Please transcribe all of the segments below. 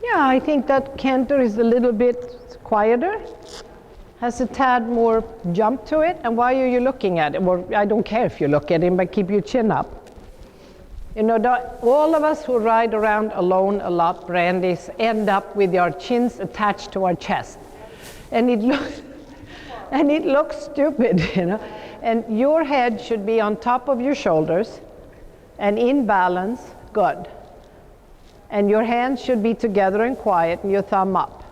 Yeah, I think that canter is a little bit quieter, has a tad more jump to it. And why are you looking at it? Well, I don't care if you look at him, but keep your chin up. You know, all of us who ride around alone a lot, Brandis, end up with our chins attached to our chest. And it looks stupid, you know. And your head should be on top of your shoulders and in balance, good. And your hands should be together and quiet and your thumb up.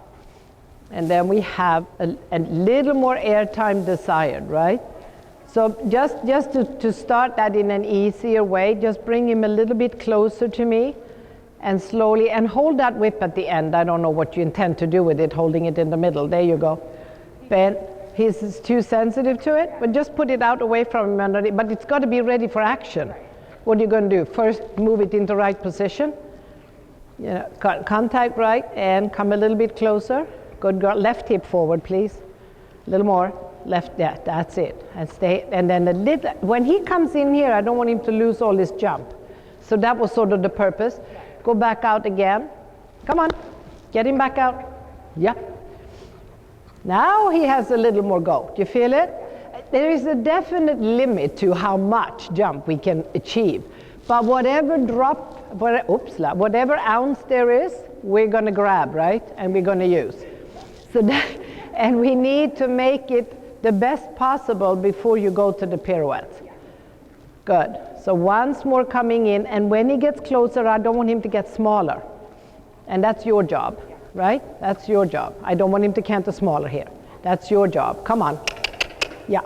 And then we have a little more airtime desired, right? So just to start that in an easier way, just bring him a little bit closer to me and slowly, and hold that whip at the end. I don't know what you intend to do with it, holding it in the middle. There you go. Ben, he's too sensitive to it, but just put it out away from him, but it's got to be ready for action. What are you going to do? First, move it into right position. You know, contact right, and come a little bit closer. Good girl. Left hip forward, please. A little more. Left, yeah, that's it. And stay. And then when he comes in here, I don't want him to lose all his jump. So that was sort of the purpose. Go back out again. Come on. Get him back out. Yep. Now he has a little more go. Do you feel it? There is a definite limit to how much jump we can achieve. But whatever ounce there is, we're going to grab, right? And we're going to use. So that, and we need to make it the best possible before you go to the pirouette. Good. So once more coming in, and when he gets closer, I don't want him to get smaller. And that's your job, right? That's your job. I don't want him to canter smaller here. That's your job. Come on. Yeah.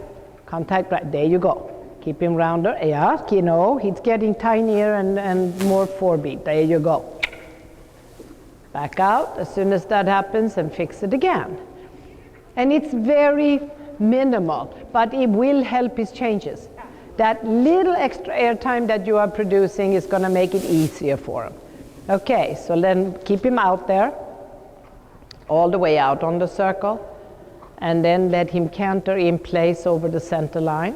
Contact right. There you go. Keep him rounder. Yeah, you know, he's getting tinier and more forebeat. There you go. Back out as soon as that happens and fix it again. And it's very minimal, but it will help his changes. That little extra airtime that you are producing is going to make it easier for him. Okay, so then keep him out there, all the way out on the circle, and then let him canter in place over the center line.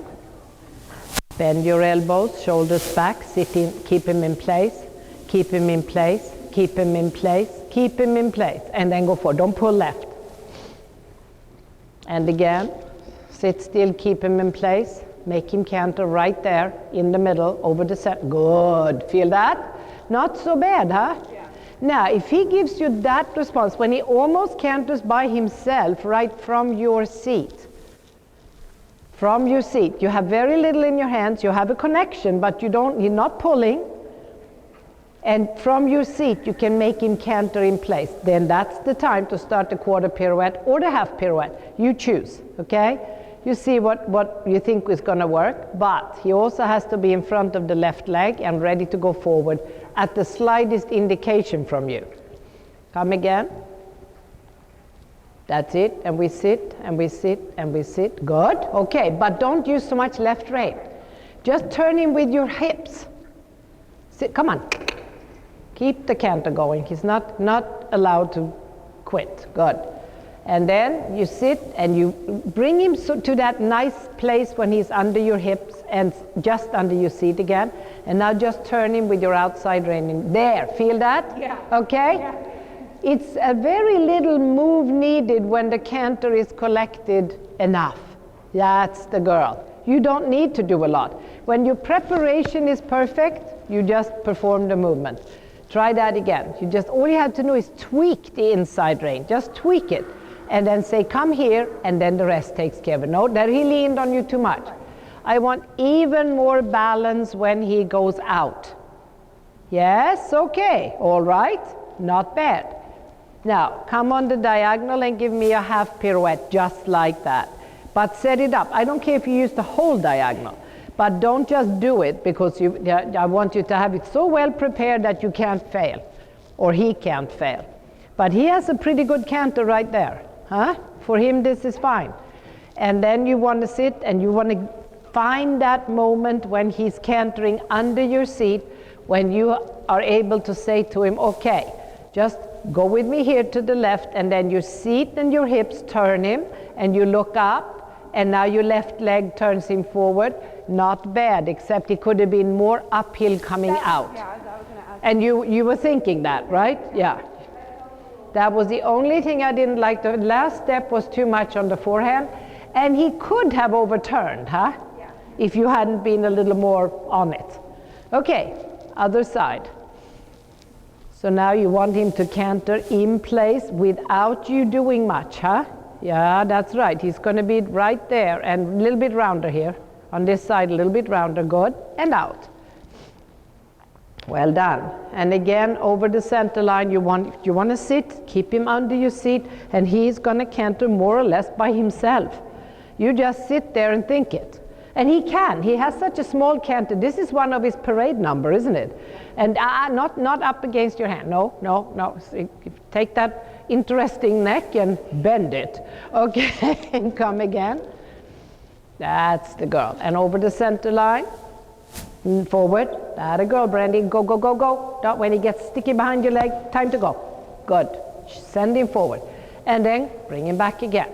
Bend your elbows, shoulders back, sit in, keep him in place, keep him in place, keep him in place, keep him in place, and then go forward. Don't pull left. And again, sit still, keep him in place, make him canter right there in the middle over the center. Good. Feel that? Not so bad, huh? Yeah. Now, if he gives you that response, when he almost canters by himself right from your seat, you have very little in your hands, you have a connection, but you're not pulling, and from your seat you can make him canter in place. Then that's the time to start the quarter pirouette or the half pirouette. You choose, okay? You see what you think is going to work, but he also has to be in front of the left leg and ready to go forward at the slightest indication from you. Come again. That's it, and we sit, and we sit, and we sit. Good, okay, but don't use so much left rein. Just turn him with your hips. Sit, come on. Keep the canter going. He's not allowed to quit. Good. And then you sit and you bring him to that nice place when he's under your hips and just under your seat again. And now just turn him with your outside rein. There, feel that? Yeah. Okay? Yeah. It's a very little move needed when the canter is collected enough. That's the girl. You don't need to do a lot. When your preparation is perfect, you just perform the movement. Try that again. All you have to do is tweak the inside rein. Just tweak it. And then say, come here, and then the rest takes care of it. No, that he leaned on you too much. I want even more balance when he goes out. Yes, okay, all right, not bad. Now, come on the diagonal and give me a half pirouette, just like that. But set it up. I don't care if you use the whole diagonal, but don't just do it because I want you to have it so well prepared that you can't fail, or he can't fail. But he has a pretty good canter right there. Huh? For him, this is fine. And then you want to sit and you want to find that moment when he's cantering under your seat, when you are able to say to him, okay, just go with me here to the left, and then your seat and your hips turn him, and you look up, and now your left leg turns him forward. Not bad, except it could have been more uphill coming out. Yeah, I was gonna ask. And you were thinking that, right? Yeah. That was the only thing I didn't like. The last step was too much on the forehand, and he could have overturned, huh? Yeah. If you hadn't been a little more on it. Okay, other side. So now you want him to canter in place without you doing much, huh? Yeah, that's right. He's going to be right there and a little bit rounder here. On this side, a little bit rounder. Good. And out. Well done. And again, over the center line, you want to sit, keep him under your seat, and he's going to canter more or less by himself. You just sit there and think it. And he can. He has such a small canter. This is one of his parade number, isn't it? And not up against your hand. No. So take that interesting neck and bend it. Okay, and come again. That's the girl. And over the center line. Forward. That a girl, Brandy. Go. Not when he gets sticky behind your leg. Time to go. Good. Send him forward. And then bring him back again.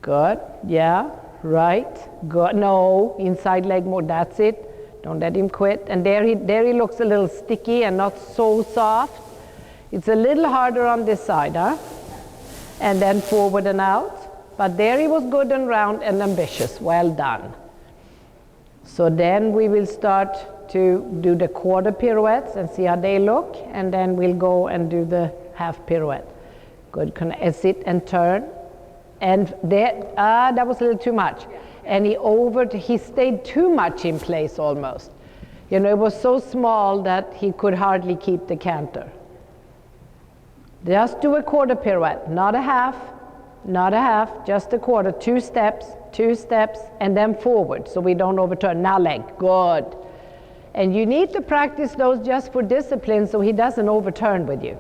Good. Yeah. Right. Good. No. Inside leg more. That's it. Don't let him quit. And there he looks a little sticky and not so soft. It's a little harder on this side, huh? And then forward and out. But there he was good and round and ambitious. Well done. So then we will start to do the quarter pirouettes and see how they look. And then we'll go and do the half pirouette. Good. Sit and turn. And there, that was a little too much. And he stayed too much in place almost. You know, it was so small that he could hardly keep the canter. Just do a quarter pirouette, not a half, just a quarter, two steps, and then forward so we don't overturn. Now leg, good. And you need to practice those just for discipline so he doesn't overturn with you.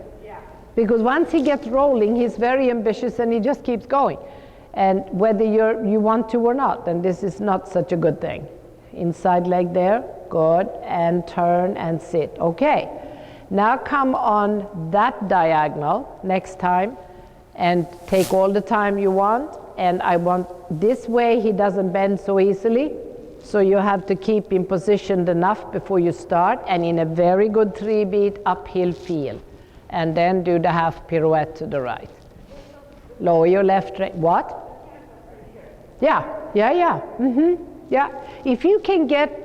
Because once he gets rolling, he's very ambitious and he just keeps going. And whether you want to or not, then this is not such a good thing. Inside leg there, good, and turn and sit. Okay, now come on that diagonal next time and take all the time you want. And I want this way he doesn't bend so easily. So you have to keep him positioned enough before you start and in a very good 3-beat uphill feel. And then do the half pirouette to the right. Lower your left, what? Yeah. Yeah. If you can get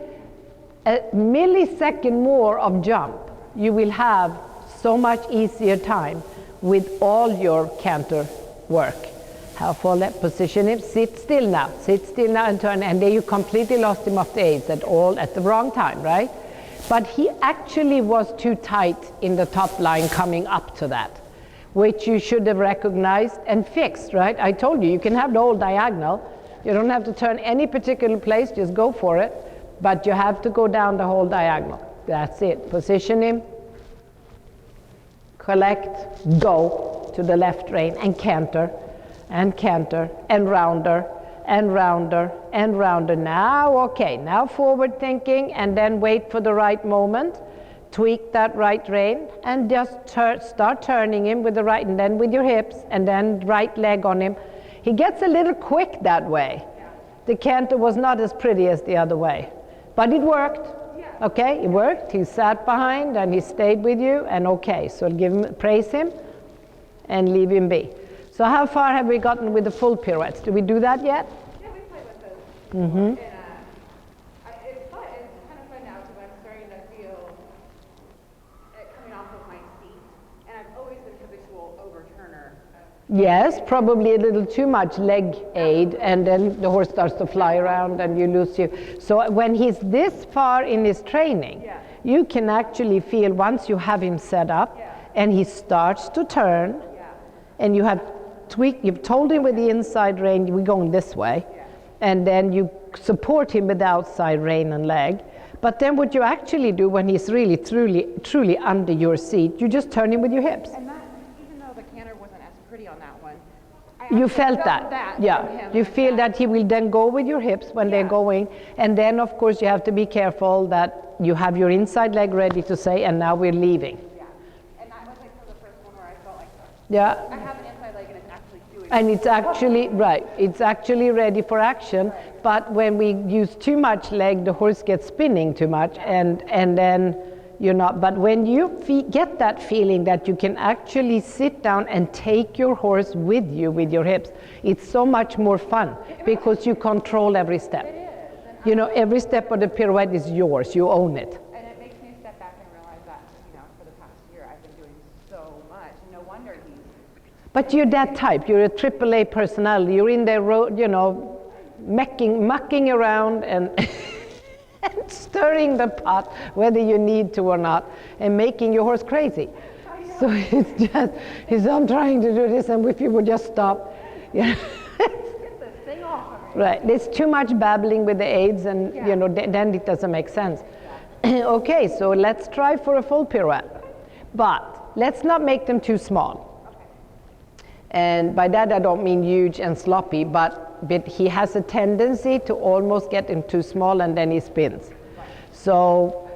a millisecond more of jump, you will have so much easier time with all your canter work. Half all that, position him, sit still now and turn, and there you completely lost him off the aids at the wrong time, right? But he actually was too tight in the top line coming up to that, which you should have recognized and fixed, right? I told you, you can have the whole diagonal. You don't have to turn any particular place, just go for it. But you have to go down the whole diagonal. That's it. Position him, collect, go to the left rein, and canter, and rounder, and rounder, and rounder. Now, okay, now forward thinking, and then wait for the right moment. Tweak that right rein, and just start turning him with the right, and then with your hips, and then right leg on him. He gets a little quick that way. The canter was not as pretty as the other way, but it worked. Okay, it worked. He sat behind, and he stayed with you, and okay, so praise him, and leave him be. So how far have we gotten with the full pirouettes? Do we do that yet? Yeah, we played with those. Mm-hmm. And it's fun. It's kind of fun now because I'm starting to feel it coming off of my feet. And I've always been a habitual overturner. Yes, probably a little too much leg aid, and then the horse starts to fly around and you lose you. So when he's this far in his training, you can actually feel once you have him set up and he starts to turn, and you have you've told him with the inside rein, we're going this way, and then you support him with the outside rein and leg. But then what you actually do when he's really, truly under your seat, you just turn him with your hips. And that, even though the canter wasn't as pretty on that one, you felt that. Yeah, you feel that he will then go with your hips when they're going, and then of course you have to be careful that you have your inside leg ready to say, and now we're leaving. Yeah, and that was like for the first one where I felt like, I have an inside leg and it's actually doing. And it's actually it's actually ready for action. But when we use too much leg, the horse gets spinning too much, and then you're not. But when you get that feeling that you can actually sit down and take your horse with you with your hips, it's so much more fun because you control every step. You know, every step of the pirouette is yours. You own it. And it makes me step back and realize that, you know, for the past year I've been doing so much. No wonder he's... But you're that type. You're a AAA personality. You're in there, you know, mucking around and... and stirring the pot whether you need to or not, and making your horse crazy. So it's just, I'm trying to do this, and if you would just stop. Yeah. Get this thing off of me. Right, there's too much babbling with the aids, and you know, then it doesn't make sense. Okay, so let's try for a full pirouette, but let's not make them too small. And by that I don't mean huge and sloppy, but he has a tendency to almost get him too small and then he spins. So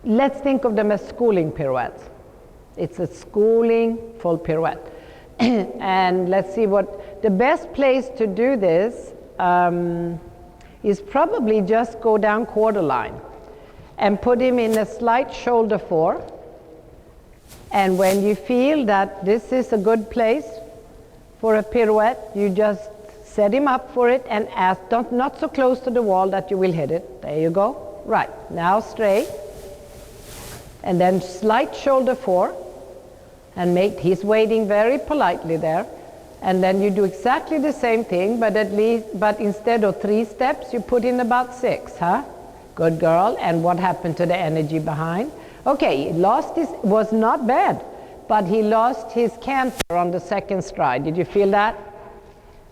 let's think of them as schooling pirouettes. It's a schooling full pirouette. And let's see what the best place to do this is probably just go down quarter line and put him in a slight shoulder four. And when you feel that this is a good place for a pirouette, you just set him up for it and ask, not so close to the wall that you will hit it. There you go. Right, now straight. And then slight shoulder four. And he's waiting very politely there. And then you do exactly the same thing, but instead of 3 steps, you put in about 6, huh? Good girl. And what happened to the energy behind? Okay, was not bad, but he lost his canter on the second stride. Did you feel that?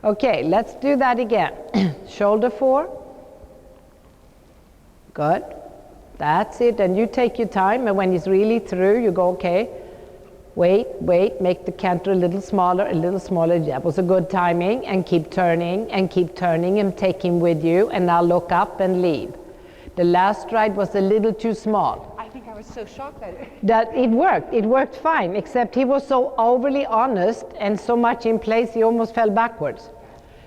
Okay, let's do that again. Shoulder four. Good. That's it. And you take your time, and when he's really through, you go, okay, wait, make the canter a little smaller. That was a good timing, and keep turning, and take him with you, and now look up and leave. The last stride was a little too small. I think I was so shocked that it worked fine, except he was so overly honest and so much in place he almost fell backwards.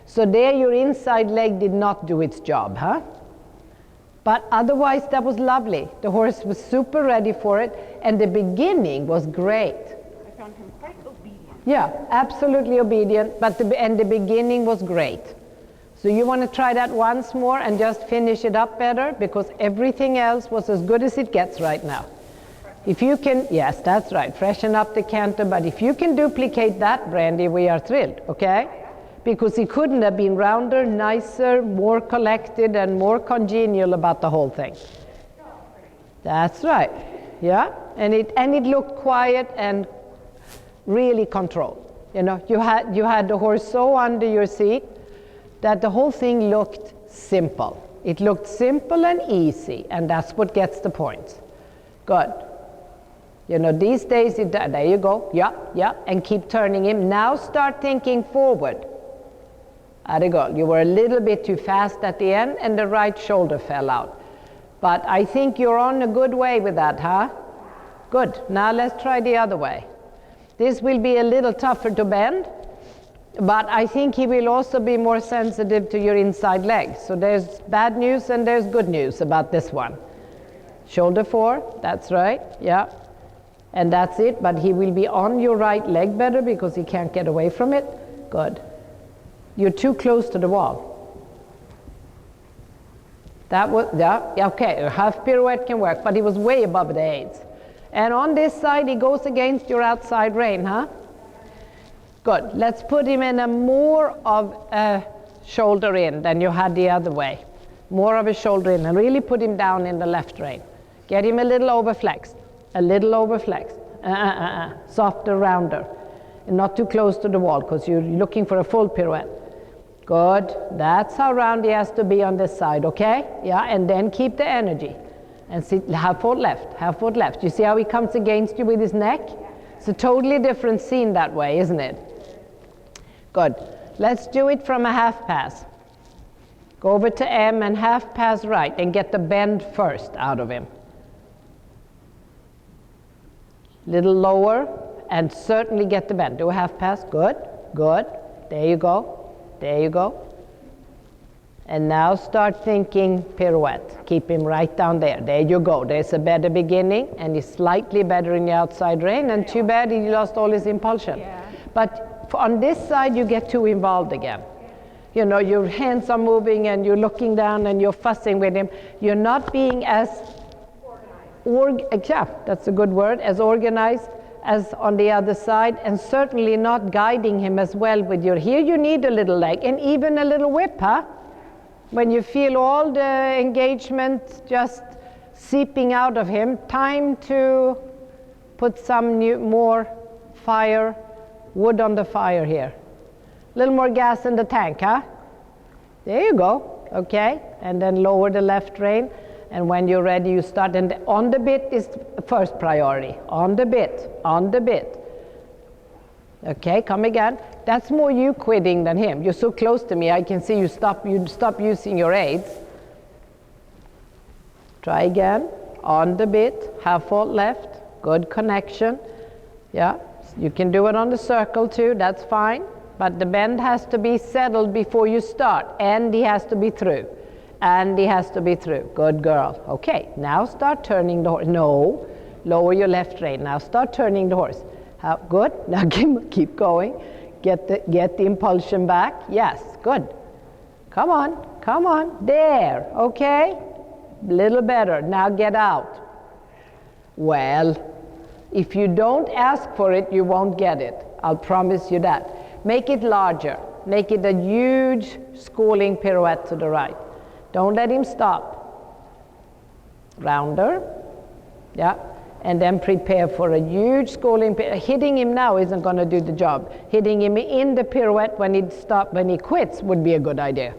So there your inside leg did not do its job, huh? But otherwise that was lovely. The horse was super ready for it, and the beginning was great. I found him quite obedient. Yeah, absolutely obedient, but the beginning was great. So you want to try that once more and just finish it up better, because everything else was as good as it gets right now. If you can, yes, that's right, freshen up the canter, but if you can duplicate that, Brandy, we are thrilled, okay? Because he couldn't have been rounder, nicer, more collected, and more congenial about the whole thing. That's right, yeah? And it looked quiet and really controlled. You know, you had the horse so under your seat that the whole thing looked simple. It looked simple and easy, and that's what gets the points. Good. You know, these days, there you go, yeah, and keep turning him. Now start thinking forward. There you go. You were a little bit too fast at the end, and the right shoulder fell out. But I think you're on a good way with that, huh? Good. Now let's try the other way. This will be a little tougher to bend, but I think he will also be more sensitive to your inside leg. So there's bad news and there's good news about this one. Shoulder four, that's right, yeah. And that's it, but he will be on your right leg better because he can't get away from it. Good. You're too close to the wall. That was, yeah, okay, a half pirouette can work, but he was way above the aids. And on this side, he goes against your outside rein, huh? Good. Let's put him in a more of a shoulder in than you had the other way. More of a shoulder in, and really put him down in the left rein. Get him a little overflexed. Softer, rounder. And not too close to the wall, because you're looking for a full pirouette. Good. That's how round he has to be on this side, okay? Yeah, and then keep the energy. And sit half foot left. You see how he comes against you with his neck? It's a totally different scene that way, isn't it? Good. Let's do it from a half pass. Go over to M and half pass right and get the bend first out of him. Little lower and certainly get the bend. Do a half pass. Good. There you go. And now start thinking pirouette. Keep him right down there. There you go. There's a better beginning, and he's slightly better in the outside rein, and too bad he lost all his impulsion. Yeah. But on this side, you get too involved again. You know, your hands are moving, and you're looking down, and you're fussing with him. You're not being as yeah, that's a good word, as organized as on the other side, and certainly not guiding him as well with your, here you need a little leg, and even a little whip, huh? When you feel all the engagement just seeping out of him, time to put some more fire, wood on the fire here. A little more gas in the tank, huh? There you go, okay? And then lower the left rein, and when you're ready, you start, and on the bit is first priority. On the bit, on the bit. Okay, come again. That's more you quitting than him. You're so close to me, I can see you stop using your aids. Try again. On the bit, half volt left, good connection. Yeah, you can do it on the circle too, that's fine. But the bend has to be settled before you start, and he has to be through. And he has to be through. Good girl. Okay, now start turning the horse. No, lower your left rein. Now start turning the horse. How good? Now keep going. Get the impulsion back. Yes, good. Come on. There, okay? Little better. Now get out. Well, if you don't ask for it, you won't get it. I'll promise you that. Make it larger. Make it a huge schooling pirouette to the right. Don't let him stop. Rounder. Yeah. And then prepare for a huge schooling. Hitting him now isn't going to do the job. Hitting him in the pirouette when he quits would be a good idea.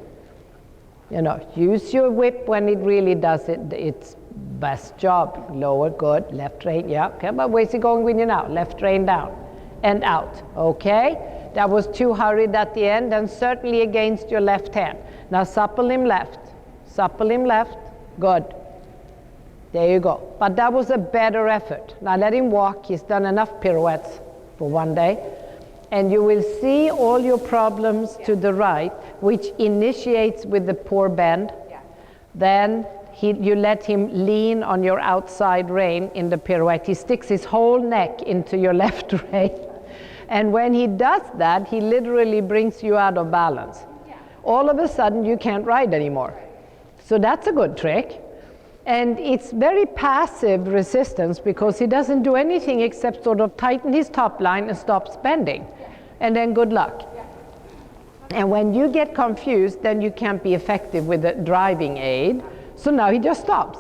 You know, use your whip when it really does its best job. Lower, good. Left rein, yeah. Okay, but where's he going with you now? Left rein down and out. Okay, that was too hurried at the end, and certainly against your left hand. Now supple him left. Supple him left. Good. There you go. But that was a better effort. Now let him walk. He's done enough pirouettes for one day. And you will see all your problems to the right, which initiates with the poor bend. Yeah. Then you let him lean on your outside rein in the pirouette. He sticks his whole neck into your left rein. And when he does that, he literally brings you out of balance. Yeah. All of a sudden, you can't ride anymore. So that's a good trick. And it's very passive resistance because he doesn't do anything except sort of tighten his top line and stops bending. Yeah. And then good luck. Yeah. And when you get confused, then you can't be effective with the driving aid. So now he just stops.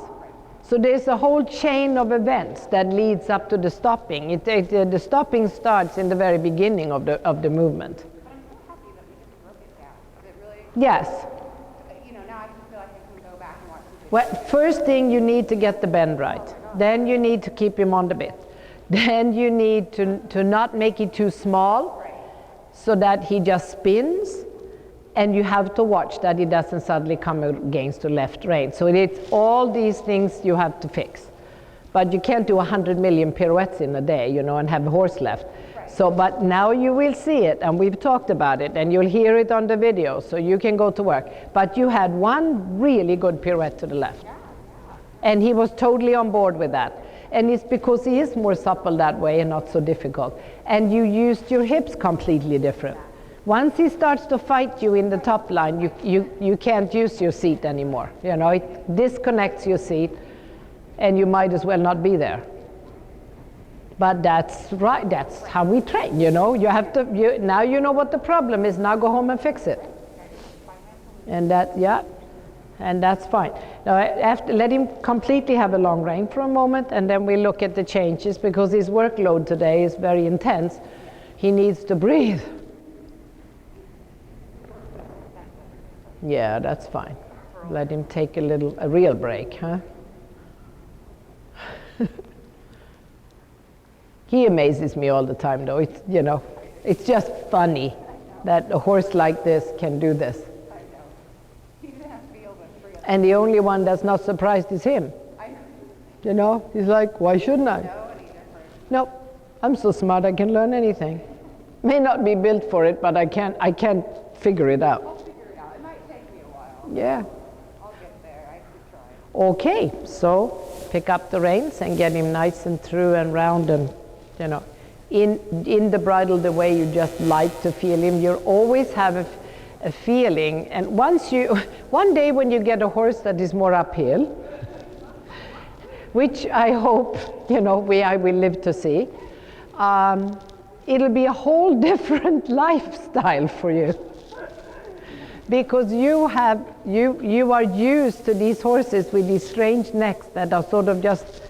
So there's a whole chain of events that leads up to the stopping. The stopping starts in the very beginning of the movement. But I'm so happy that we just broke it down. It really, Yes. you know, now I just feel like I can go back and watch the video. Well, first thing, you need to get the bend right. Then you need to keep him on the bit. Then you need to not make it too small so that he just spins. And you have to watch that he doesn't suddenly come against the left rein. So it's all these things you have to fix. But you can't do 100 million pirouettes in a day, you know, and have a horse left. Right. So, but now you will see it, and we've talked about it, and you'll hear it on the video, so you can go to work. But you had one really good pirouette to the left. Yeah. And he was totally on board with that. And it's because he is more supple that way and not so difficult. And you used your hips completely different. Once he starts to fight you in the top line, you can't use your seat anymore. You know, it disconnects your seat, and you might as well not be there. But that's right, that's how we train, you know. You have to, now you know what the problem is, now go home and fix it. And that, yeah, and that's fine. Now I have to let him completely have a long rein for a moment, and then we look at the changes, because his workload today is very intense. He needs to breathe. Yeah, that's fine. Let him take a real break, huh? He amazes me all the time, though. It's, you know, it's just funny that a horse like this can do this. I know. He didn't have to be able to free up. And the only one that's not surprised is him. I know. You know, he's like, why shouldn't I? No, any different. Nope, I'm so smart I can learn anything. May not be built for it, but I can't figure it out. I'll figure it out. It might take me a while. Yeah. I'll get there. I could try. Okay, so pick up the reins and get him nice and through and round and, you know, in the bridle the way you just like to feel him. You always have a feeling, and one day when you get a horse that is more uphill, which I hope, you know, I will live to see, it'll be a whole different lifestyle for you. Because you are used to these horses with these strange necks that are sort of just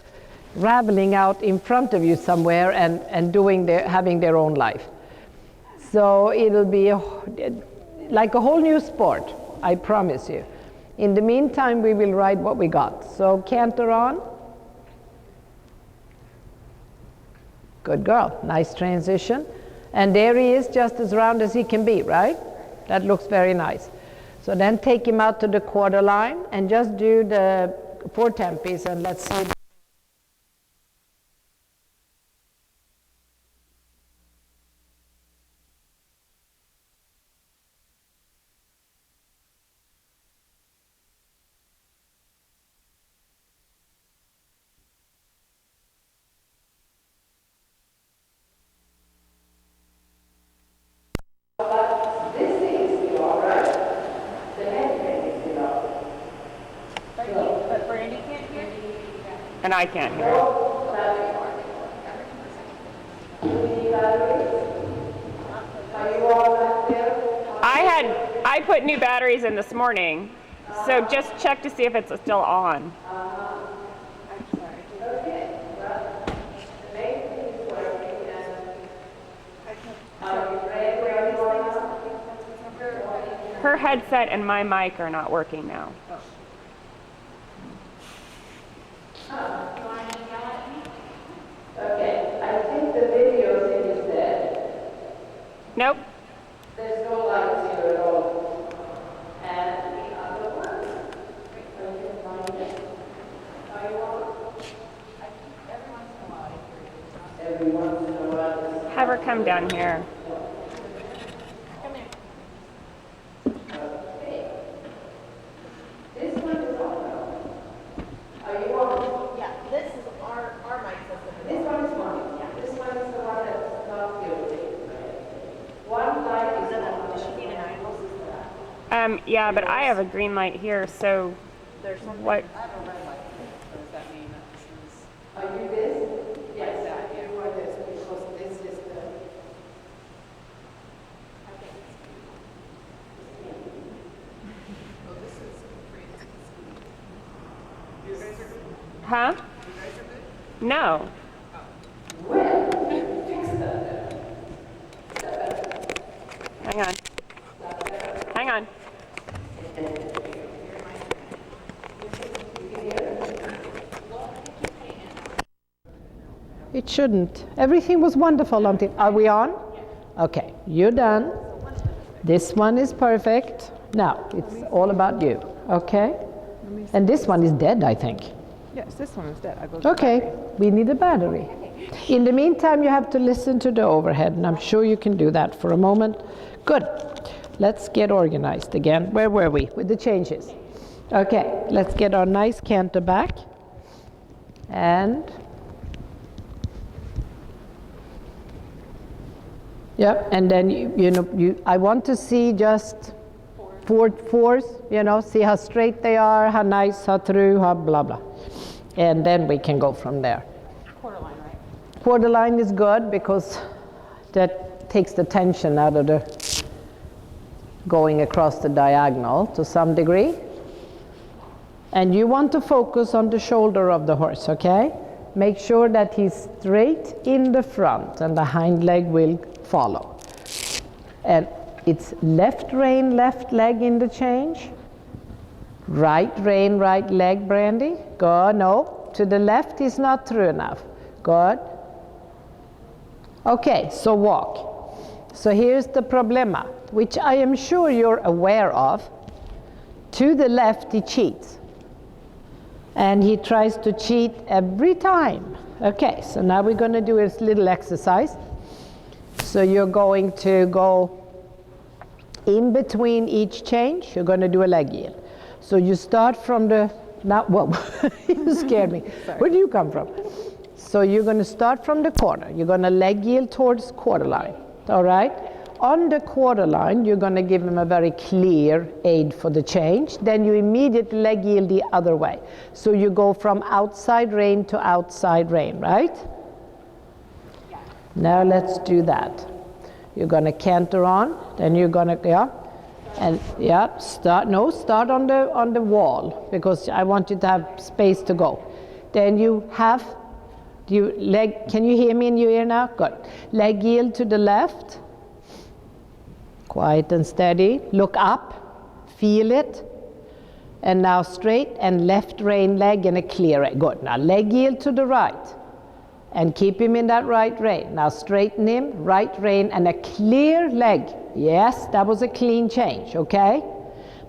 raveling out in front of you somewhere and having their own life. So it'll be like a whole new sport, I promise you. In the meantime, we will ride what we got. So canter on. Good girl, nice transition. And there he is, just as round as he can be, right? That looks very nice. So then take him out to the quarter line and just do the 4 tempies and let's see. And I can't hear it. I put new batteries in this morning, so just check to see if it's still on. Her headset and my mic are not working now. Okay, I think the video thing is dead. Nope. There's no lights here at all. And the other one, I can find it. I want, every once in a while. Have her come down here. Come here. Okay. This one is on now. Are you on? Yeah, this is our mic system. This one is mine. Yeah. This one is the one that's not guilty. One light is on. Does she need an angle? Yeah, but I have a green light here, so There's something. what? I have a red light. Does that mean that this is? Are you this? Yes, you are this because this is the. I think it's. Oh, this is great. You guys are good? Huh? You guys are good? No. Hang on. Hang on. It shouldn't. Everything was wonderful until. Are we on? Okay, you're done. This one is perfect. Now, it's all about you, okay? And this one is dead, I think. Yes, this one is dead. I go Okay, we need a battery. In the meantime, you have to listen to the overhead, and I'm sure you can do that for a moment. Good. Let's get organized again. Where were we with the changes? Okay, let's get our nice canter back. And yep, and then I want to see just fours, see how straight they are, how nice, how through, how blah blah. And then we can go from there. Quarter line, right? Quarter line is good because that takes the tension out of the going across the diagonal to some degree. And you want to focus on the shoulder of the horse, okay? Make sure that he's straight in the front and the hind leg will follow. And it's left rein, left leg in the change. Right rein, right leg, Brandy. Good. No, to the left is not through enough. Good. Okay, so walk. So here's the problema, which I am sure you're aware of. To the left, he cheats. And he tries to cheat every time. Okay, so now we're going to do this little exercise. So you're going to go in between each change. You're going to do a leg yield. So you start from the, now, whoa, you scared me. Where do you come from? So you're going to start from the corner. You're going to leg yield towards quarter line, all right? On the quarter line, you're going to give him a very clear aid for the change. Then you immediately leg yield the other way. So you go from outside rein to outside rein, right? Yeah. Now let's do that. You're going to canter on, then you're going to, yeah, and yeah, start on the wall, because I want you to have space to go. Then you have, can you hear me in your ear now? Good. Leg yield to the left. Quiet and steady. Look up, feel it. And now straight and left rein leg and a clear rein. Good. Now leg yield to the right. And keep him in that right rein. Now straighten him, right rein and a clear leg. Yes, that was a clean change, okay?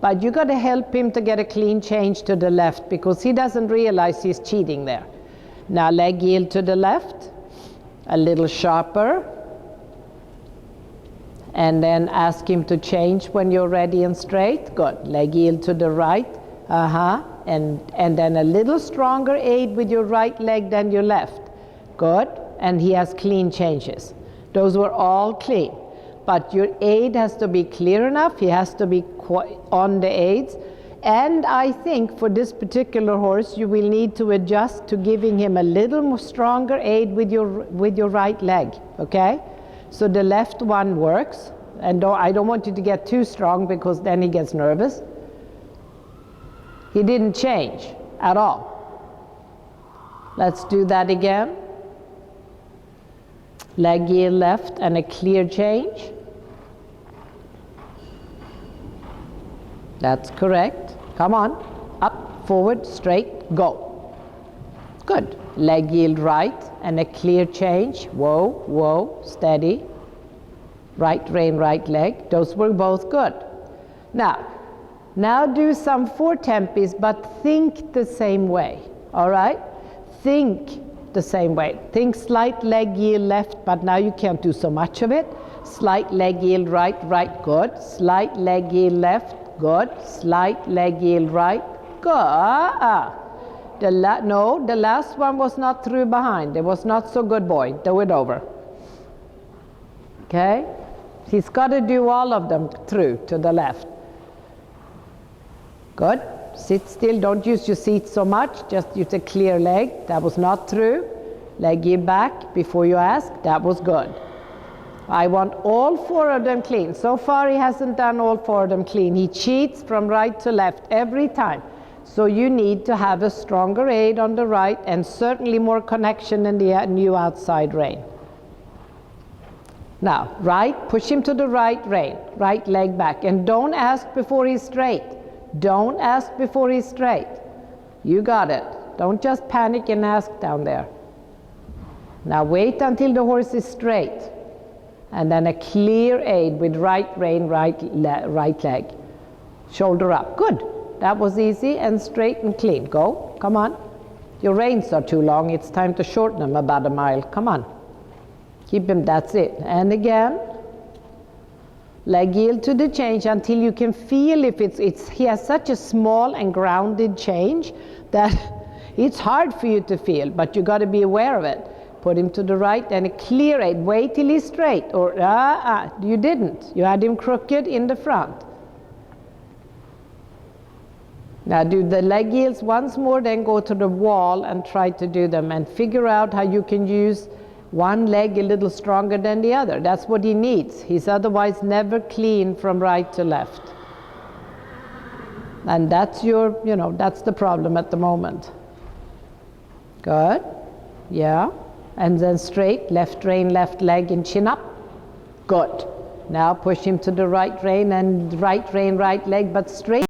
But you got to help him to get a clean change to the left, because he doesn't realize he's cheating there. Now leg yield to the left, a little sharper. And then ask him to change when you're ready and straight. Good. Leg yield to the right. And then a little stronger aid with your right leg than your left. Good. And he has clean changes. Those were all clean. But your aid has to be clear enough. He has to be on the aids. And I think for this particular horse, you will need to adjust to giving him a little more stronger aid with your right leg. Okay? So the left one works, and I don't want you to get too strong, because then he gets nervous. He didn't change at all. Let's do that again. Leg yield left and a clear change. That's correct. Come on, up, forward, straight, go. Good. Leg yield right and a clear change. Whoa, whoa, steady. Right rein, right leg. Those were both good. Now do some 4 tempis, but think the same way. All right? Think the same way. Think slight leg yield left, but now you can't do so much of it. Slight leg yield right, right, good. Slight leg yield left, good. Slight leg yield right, good. The last one was not through behind. It was not so good, boy. Do it over. Okay? He's got to do all of them through to the left. Good. Sit still. Don't use your seat so much. Just use a clear leg. That was not through. Leg yield back before you ask. That was good. I want all 4 of them clean. So far, he hasn't done all 4 of them clean. He cheats from right to left every time. So you need to have a stronger aid on the right, and certainly more connection in the new outside rein. Now, right, push him to the right rein, right leg back. And don't ask before he's straight. Don't ask before he's straight. You got it. Don't just panic and ask down there. Now wait until the horse is straight. And then a clear aid with right rein, right leg. Shoulder up. Good. That was easy and straight and clean. Go. Come on. Your reins are too long. It's time to shorten them about a mile. Come on. Keep him. That's it. And again. Leg yield to the change until you can feel if he has such a small and grounded change that it's hard for you to feel, but you got to be aware of it. Put him to the right and a clear aid. Wait till he's straight. Or you didn't. You had him crooked in the front. Now do the leg yields once more, then go to the wall and try to do them and figure out how you can use one leg a little stronger than the other. That's what he needs. He's otherwise never clean from right to left. And that's that's the problem at the moment. Good. Yeah. And then straight, left rein, left leg and chin up. Good. Now push him to the right rein and right rein, right leg, but straight.